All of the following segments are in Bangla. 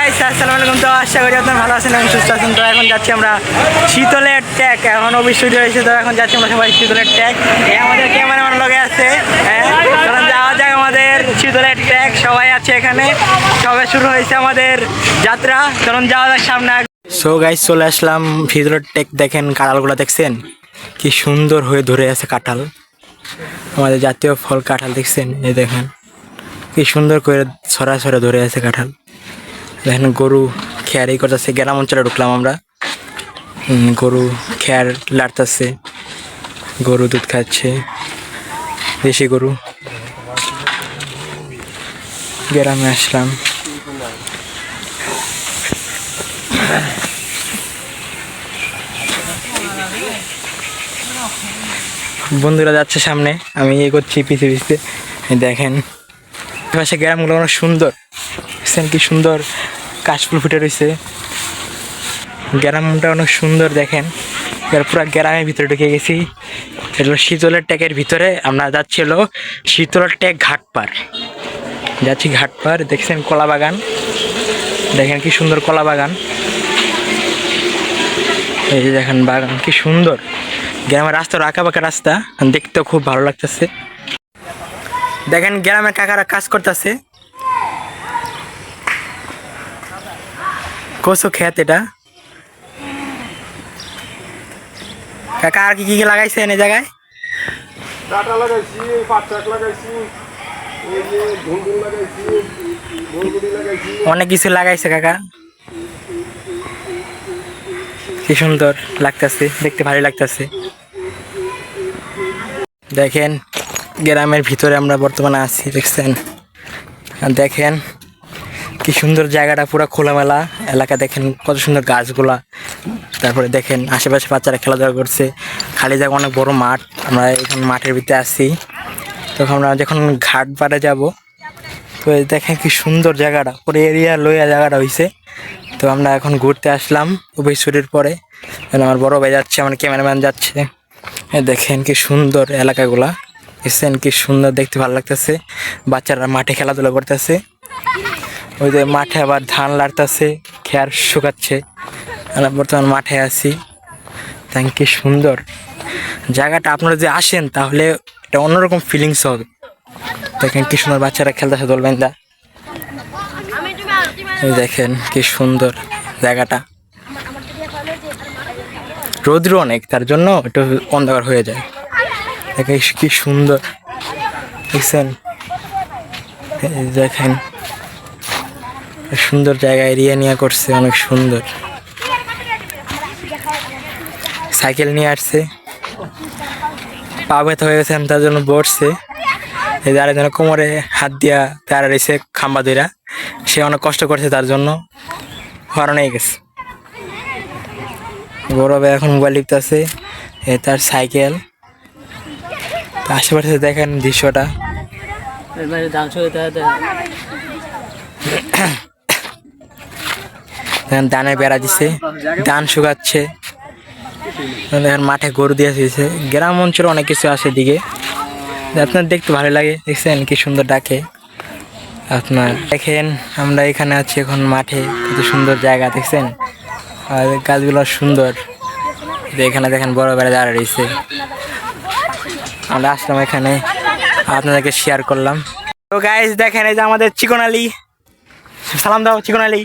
গাইস আসসালামু আলাইকুম। তো আশা করি আপনারা ভালো আছেন এবং সুস্থ আছেন। তো এখন যাচ্ছি আমরা শীতলের ট্যাগ, এখন অবশ্যই হয়েছে। তো এখন যাচ্ছি আমরা সবাই শীতলের ট্যাগ। আমাদের ক্যামেরাম্যান লগে আছে, হ্যাঁ কারণ যাওয়া যাক আমাদের শীতলের ট্যাগ। সবাই আছে এখানে, সবে শুরু হয়েছে আমাদের যাত্রা। কারণ যাওয়া যাক সামনে। সো গাইস চলে আসলাম শীতলের ট্যাগ। দেখেন কাঁঠালগুলো দেখছেন কি সুন্দর হয়ে ধরে আছে কাঁঠাল, আমাদের জাতীয় ফল কাঁঠাল দেখছেন। এই দেখেন কি সুন্দর করে ছড়া ছড়া ধরে আছে কাঁঠাল। দেখেন গরু খেয়ারই করতেছে। গ্রাম অঞ্চলে ঢুকলাম আমরা, গরু খেয়ার লাড়তেছে, গরু দুধ খাচ্ছে, দেশি গরু। গ্রামে আসলাম। বন্ধুরা যাচ্ছে সামনে, আমি এগোচ্ছি পিছিয়ে পিছিয়ে। দেখেন পাশে গ্রামগুলো অনেক সুন্দর, কি সুন্দর কাশফুল ফুটে রয়েছে। গ্রামটা অনেক সুন্দর। দেখেন পুরো গ্রামের ভিতরে ঢুকে গেছি। এটা হলো শীতলের ট্যাগের ভিতরে। আমরা যাচ্ছি হলো শীতলের ট্যাগ ঘাট পার, যাচ্ছি ঘাট পার। দেখছেন কলা বাগান, দেখেন কি সুন্দর কলা বাগান। এই যে দেখেন বাগান কি সুন্দর। গ্রামের রাস্তা আঁকা বাঁকা রাস্তা, দেখতেও খুব ভালো লাগতেছে। দেখেন গ্রামের কাকারা কাজ করতেছে, কচু খেত এটা। কাকা আর কি কি লাগাইছেন এই জায়গায়? ডাটা লাগাইছি, পাট শাক লাগাইছি, এই যে ধুন্দুল লাগাইছি, বরবটি লাগাইছি। অনেক কিছু লাগাইছে কাকা, কি সুন্দর লাগতেছে, দেখতে ভালো লাগতেছে। দেখেন গ্রামের ভিতরে আমরা বর্তমানে আছি, দেখছেন। আর দেখেন কি সুন্দর জায়গাটা, পুরো খোলামেলা এলাকা। দেখেন কত সুন্দর গাছগুলা। তারপরে দেখেন আশেপাশে বাচ্চারা খেলাধুলা করছে, খালি জায়গা, অনেক বড় মাঠ। আমরা এখন মাঠের ভিতরে আছি। তখন আমরা যখন ঘাট পাড়ে যাব, তো দেখেন কি সুন্দর জায়গাটা, পুরো এরিয়া লইয়া জায়গাটা হয়েছে। তো আমরা এখন ঘুরতে আসলাম উভয়সূরির পরে। আমার বড় ভাই যাচ্ছে, আমার ক্যামেরাম্যান যাচ্ছে। দেখেন কি সুন্দর এলাকাগুলা, দেখছেন কি সুন্দর, দেখতে ভালো লাগতেছে। বাচ্চারা মাঠে খেলাধুলা করতেছে। ওই যে মাঠে আবার ধান লাড়তেছে, খেয়ার শুকাচ্ছে। আমরা বর্তমান মাঠে আছি। দেখেন কি সুন্দর জায়গাটা। আপনারা যদি আসেন তাহলে এটা অন্যরকম ফিলিংস হবে। দেখেন কি সুন্দর বাচ্চারা খেলতেছে দোলবেন্দা। দেখেন কি সুন্দর জায়গাটা। রোদ্র অনেক, তার জন্য একটু অন্ধকার হয়ে যায়। দেখেন কি সুন্দর, দেখছেন। দেখেন সুন্দর জায়গা, এরিয়া নিয়ে করছে, অনেক সুন্দর। সাইকেল নিয়ে আসছে, পা ব্যথা হয়ে গেছে, তার জন্য বসছে। এই যারা যেন কোমরে হাত দিয়া তারা রয়েছে খাম্বা ধরা, সে অনেক কষ্ট করছে, তার জন্য হরণ হয়ে গেছে। বড় ভাই এখন মোবাইল লিখতেছে, তার সাইকেল। আশেপাশে দেখেন দৃশ্যটা। ধানের বেড়া দিছে, ধান শুকাচ্ছে। দেখেন মাঠে গরু দিয়ে দিয়েছে। গ্রাম অঞ্চলে অনেক কিছু আছে দিকে, আপনার দেখতে ভালো লাগে। দেখছেন কি সুন্দর ডাকে আপনার। দেখেন আমরা এখানে আছি এখন মাঠে, কত সুন্দর জায়গা দেখছেন। আর গাছগুলো সুন্দর। এখানে দেখেন বড় বেড়া দাঁড়া রয়েছে। আমরা আসলাম এখানে, আপনাদেরকে শেয়ার করলাম। তো গাইস দেখেন এই যে আমাদের চিকন আলী, সালাম দাও চিকন আলী।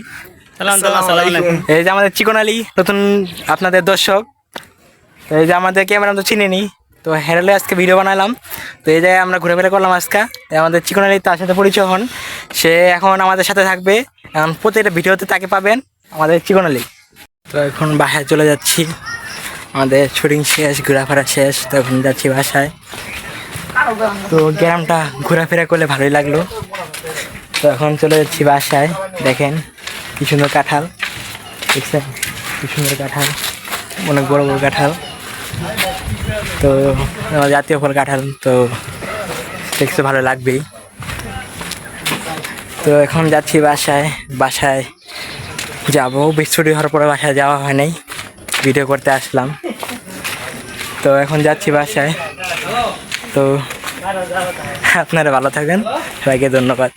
এই যে আমাদের চিকন আলী, নতুন আপনাদের দর্শক। এই যে আমাদের ক্যামেরা তো চিনেনি, তো হেরালে আজকে ভিডিও বানালাম। তো এই জায়গায় আমরা ঘুরে ফেরা করলাম আজকে। আমাদের চিকন আলী, তার সাথে পরিচয় হন। সে এখন আমাদের সাথে থাকবে, এখন প্রত্যেকটা ভিডিওতে তাকে পাবেন, আমাদের চিকন আলী। তো এখন বাসায় চলে যাচ্ছি, আমাদের শুটিং শেষ, ঘোরাফেরা শেষ। তো এখন যাচ্ছি বাসায়। তো গ্রামটা ঘোরাফেরা করলে ভালোই লাগলো। তো এখন চলে যাচ্ছি বাসায়। দেখেন কি সুন্দর কাঁঠাল, দেখছেন কি সুন্দর কাঁঠাল, অনেক বড় বড় কাঁঠাল। তো জাতীয় ফল কাঁঠাল, তো দেখতে ভালো লাগবেই। তো এখন যাচ্ছি বাসায়। বাসায় যাবো, বৃষ্টি হওয়ার পরে বাসায় যাওয়া হয় নাই, ভিডিও করতে আসলাম। তো এখন যাচ্ছি বাসায়। তো আপনারা ভালো থাকবেন, সবাইকে ধন্যবাদ।